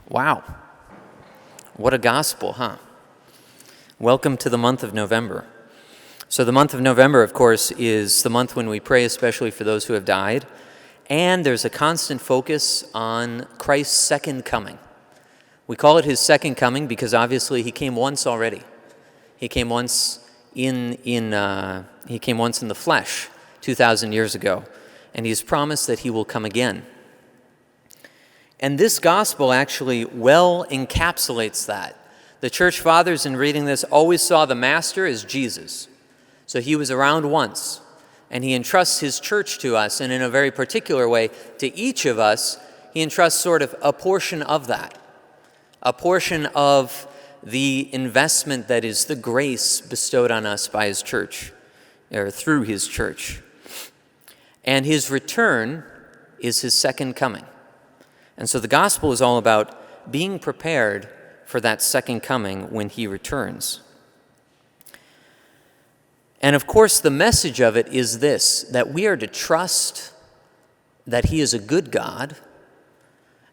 Wow. What a gospel, huh? Welcome to the month of November. So the month of November, of course, is the month when we pray especially for those who have died. And there's a constant focus on Christ's second coming. We call it his second coming because obviously he came once already. He came once in the flesh 2,000 years ago, and he's promised that he will come again. And this gospel actually well encapsulates that. The church fathers, in reading this, always saw the master as Jesus. So he was around once, and he entrusts his church to us, and in a very particular way, to each of us, he entrusts sort of a portion of that, a portion of the investment that is the grace bestowed on us by his church, or through his church. And his return is his second coming. And so the gospel is all about being prepared for that second coming when he returns. And of course, the message of it is this, that we are to trust that he is a good God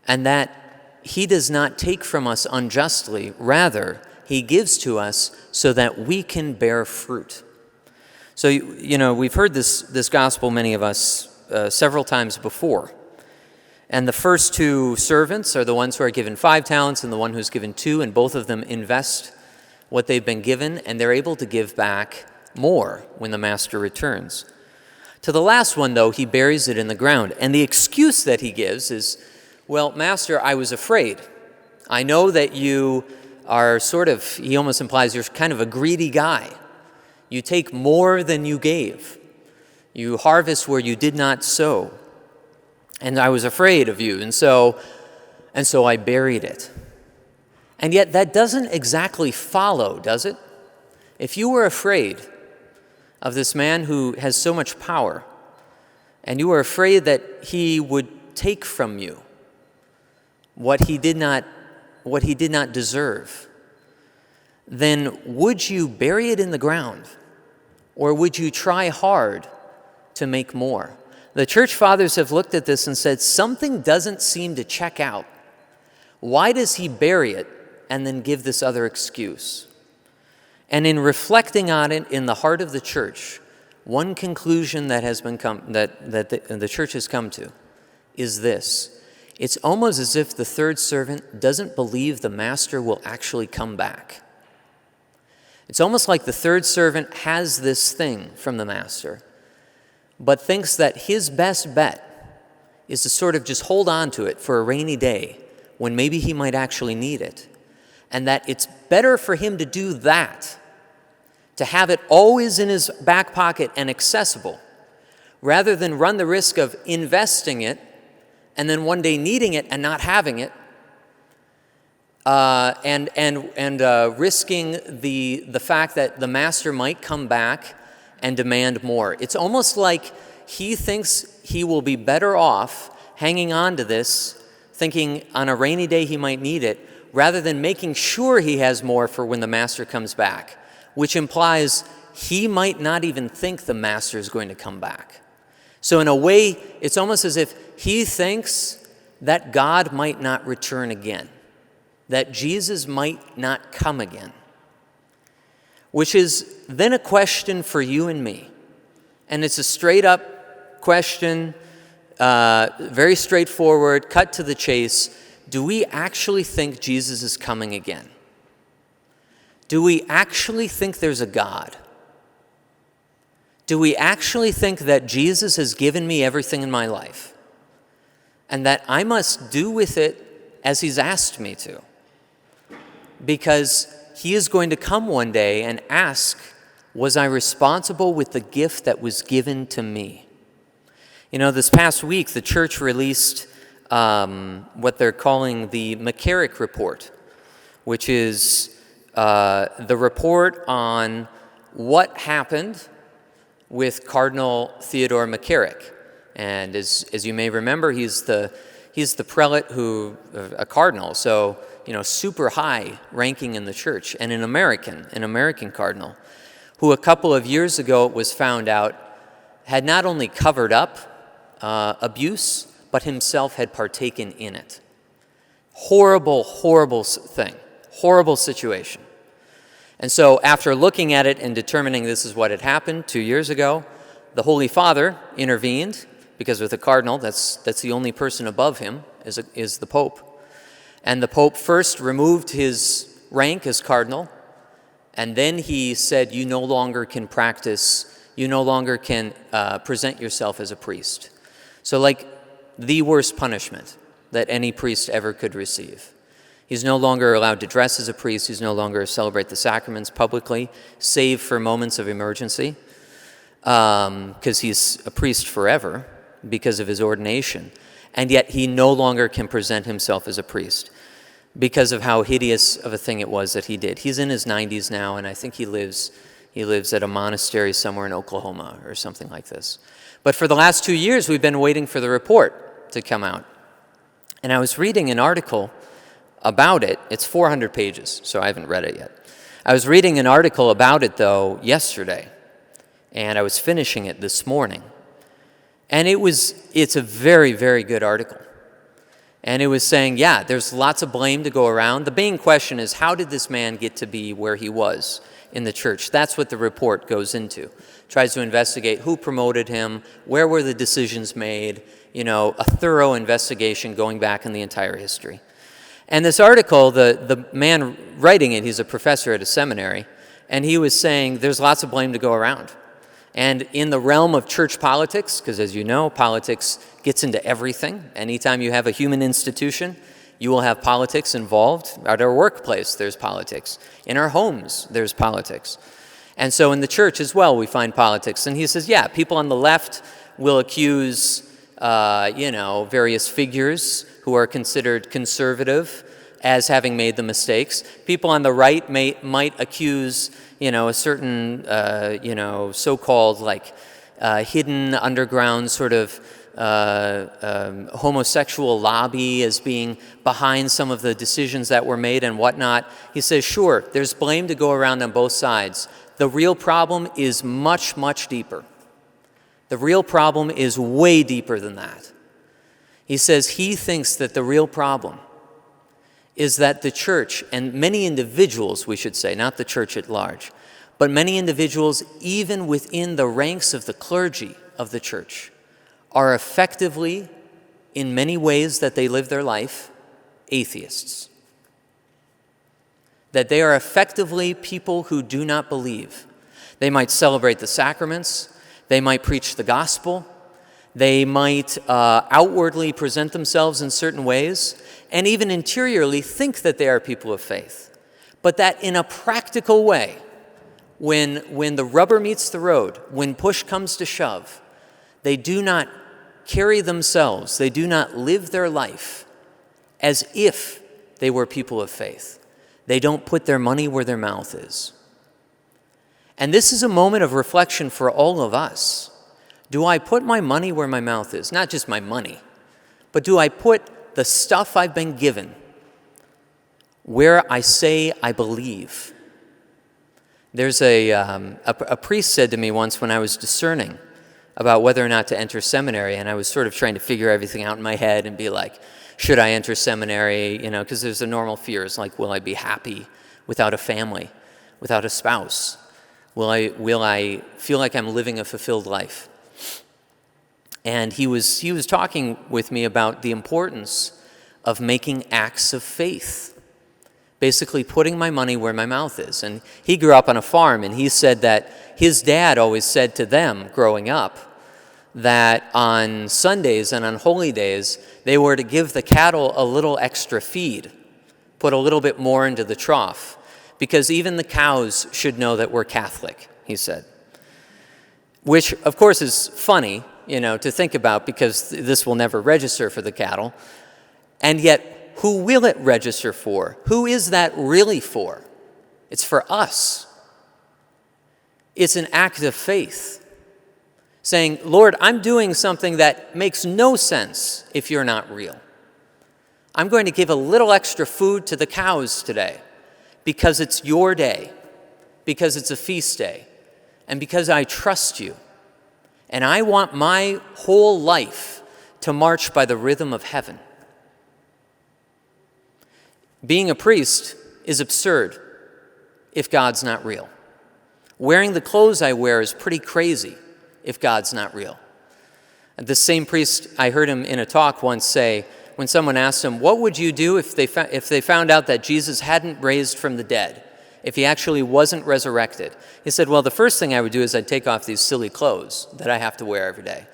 and that he does not take from us unjustly. Rather, he gives to us so that we can bear fruit. So, we've heard this gospel, many of us, several times before. And the first two servants are the ones who are given 5 talents and the one who's given 2, and both of them invest what they've been given, and they're able to give back more when the master returns. To the last one, though, he buries it in the ground. And the excuse that he gives is, well, master, I was afraid. I know that you are he almost implies you're kind of a greedy guy. You take more than you gave. You harvest where you did not sow. And I was afraid of you, and so I buried it. And yet that doesn't exactly follow, does it? If you were afraid of this man who has so much power, and you were afraid that he would take from you what he did not deserve, then would you bury it in the ground, or would you try hard to make more? The church fathers have looked at this and said, something doesn't seem to check out. Why does he bury it and then give this other excuse? And in reflecting on it in the heart of the church, one conclusion that has been that the church has come to is this. It's almost as if the third servant doesn't believe the master will actually come back. It's almost like the third servant has this thing from the master, but thinks that his best bet is to sort of just hold on to it for a rainy day when maybe he might actually need it, and that it's better for him to do that, to have it always in his back pocket and accessible, rather than run the risk of investing it and then one day needing it and not having it, and risking the fact that the master might come back and demand more. It's almost like he thinks he will be better off hanging on to this, thinking on a rainy day he might need it, rather than making sure he has more for when the master comes back, which implies he might not even think the master is going to come back. So in a way, it's almost as if he thinks that God might not return again, that Jesus might not come again. Which is then a question for you and me. And it's a straight up question, very straightforward, cut to the chase. Do we actually think Jesus is coming again? Do we actually think there's a God? Do we actually think that Jesus has given me everything in my life and that I must do with it as he's asked me to? Because he is going to come one day and ask, was I responsible with the gift that was given to me? This past week, the church released what they're calling the McCarrick Report, which is the report on what happened with Cardinal Theodore McCarrick. And as you may remember, he's the prelate a cardinal, so super high ranking in the church, and an American cardinal, who a couple of years ago it was found out had not only covered up abuse, but himself had partaken in it. Horrible, horrible thing. Horrible situation. And so after looking at it and determining this is what had happened 2 years ago, the Holy Father intervened, because with the cardinal, that's the only person above him, is the Pope. And the Pope first removed his rank as cardinal, and then he said, you no longer can present yourself as a priest. So like the worst punishment that any priest ever could receive. He's no longer allowed to dress as a priest. He's no longer celebrate the sacraments publicly, save for moments of emergency, because he's a priest forever because of his ordination. And yet he no longer can present himself as a priest because of how hideous of a thing it was that he did. He's in his 90s now, and I think he lives at a monastery somewhere in Oklahoma or something like this. But for the last 2 years, we've been waiting for the report to come out. And I was reading an article about it. It's 400 pages, so I haven't read it yet. I was reading an article about it, though, yesterday, and I was finishing it this morning. And it's a very, very good article. And it was saying, yeah, there's lots of blame to go around. The main question is, how did this man get to be where he was in the church? That's what the report goes into. Tries to investigate who promoted him, where were the decisions made, a thorough investigation going back in the entire history. And this article, the man writing it, he's a professor at a seminary, and he was saying there's lots of blame to go around. And in the realm of church politics, because as you know, politics gets into everything. Anytime you have a human institution, you will have politics involved. At our workplace, there's politics. In our homes, there's politics. And so in the church as well, we find politics. And he says, yeah, people on the left will accuse, various figures who are considered conservative as having made the mistakes. People on the right might accuse, a certain, so-called hidden underground sort of homosexual lobby as being behind some of the decisions that were made and whatnot. He says, sure, there's blame to go around on both sides. The real problem is much, much deeper. The real problem is way deeper than that. He says he thinks that the real problem is that the church, and many individuals, we should say, not the church at large, but many individuals, even within the ranks of the clergy of the church, are effectively, in many ways that they live their life, atheists. That they are effectively people who do not believe. They might celebrate the sacraments, they might preach the gospel, they might outwardly present themselves in certain ways, and even interiorly think that they are people of faith. But that in a practical way, when the rubber meets the road, when push comes to shove, they do not carry themselves, they do not live their life as if they were people of faith. They don't put their money where their mouth is. And this is a moment of reflection for all of us. Do I put my money where my mouth is? Not just my money, but do I put the stuff I've been given where I say I believe? There's a priest said to me once when I was discerning about whether or not to enter seminary, and I was sort of trying to figure everything out in my head and be like, should I enter seminary? Because there's the normal fears, like, will I be happy without a family, without a spouse? Will I feel like I'm living a fulfilled life? And he was talking with me about the importance of making acts of faith, basically putting my money where my mouth is. And he grew up on a farm, and he said that his dad always said to them growing up that on Sundays and on holy days, they were to give the cattle a little extra feed, put a little bit more into the trough, because even the cows should know that we're Catholic, he said. Which, of course, is funny, to think about, because this will never register for the cattle. And yet, who will it register for? Who is that really for? It's for us. It's an act of faith, saying, Lord, I'm doing something that makes no sense if you're not real. I'm going to give a little extra food to the cows today because it's your day, because it's a feast day, and because I trust you. And I want my whole life to march by the rhythm of heaven. Being a priest is absurd if God's not real. Wearing the clothes I wear is pretty crazy if God's not real. The same priest, I heard him in a talk once say, when someone asked him, what would you do if they found out that Jesus hadn't raised from the dead, if he actually wasn't resurrected? He said, well, the first thing I would do is I'd take off these silly clothes that I have to wear every day,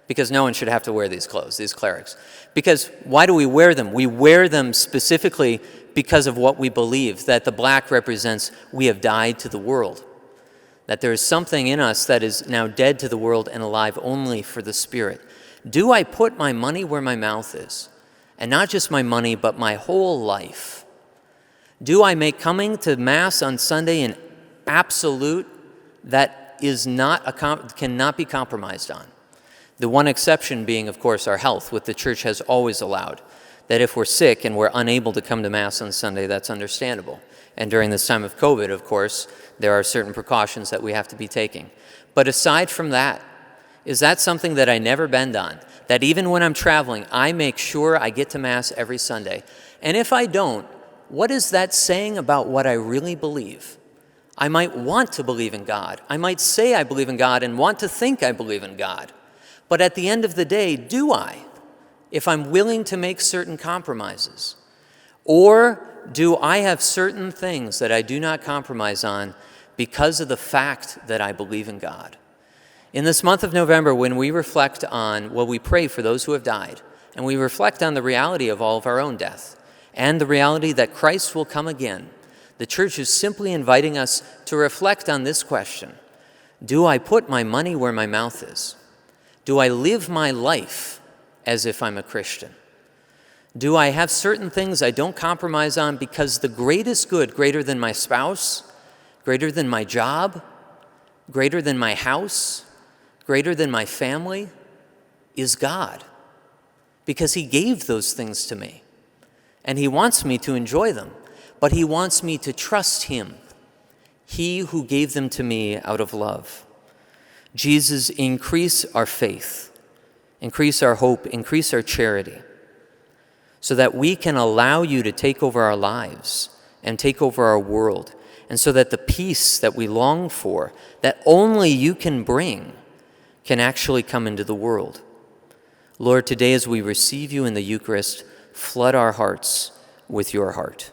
because no one should have to wear these clothes, these clerics. Because why do we wear them? We wear them specifically because of what we believe, that the black represents we have died to the world, that there is something in us that is now dead to the world and alive only for the Spirit. Do I put my money where my mouth is? And not just my money, but my whole life. Do I make coming to Mass on Sunday an absolute that cannot be compromised on? The one exception being, of course, our health, which the Church has always allowed. That if we're sick and we're unable to come to Mass on Sunday, that's understandable. And during this time of COVID, of course, there are certain precautions that we have to be taking. But aside from that, is that something that I never bend on? That even when I'm traveling, I make sure I get to Mass every Sunday. And if I don't, what is that saying about what I really believe? I might want to believe in God. I might say I believe in God and want to think I believe in God. But at the end of the day, do I? If I'm willing to make certain compromises? Or do I have certain things that I do not compromise on because of the fact that I believe in God? In this month of November, when we reflect on, we pray for those who have died, and we reflect on the reality of all of our own death, and the reality that Christ will come again, the Church is simply inviting us to reflect on this question: do I put my money where my mouth is? Do I live my life as if I'm a Christian? Do I have certain things I don't compromise on because the greatest good, greater than my spouse, greater than my job, greater than my house, greater than my family, is God? Because He gave those things to me. And He wants me to enjoy them, but He wants me to trust Him, He who gave them to me out of love. Jesus, increase our faith, increase our hope, increase our charity, so that we can allow You to take over our lives and take over our world, and so that the peace that we long for, that only You can bring, can actually come into the world. Lord, today as we receive You in the Eucharist, flood our hearts with Your heart.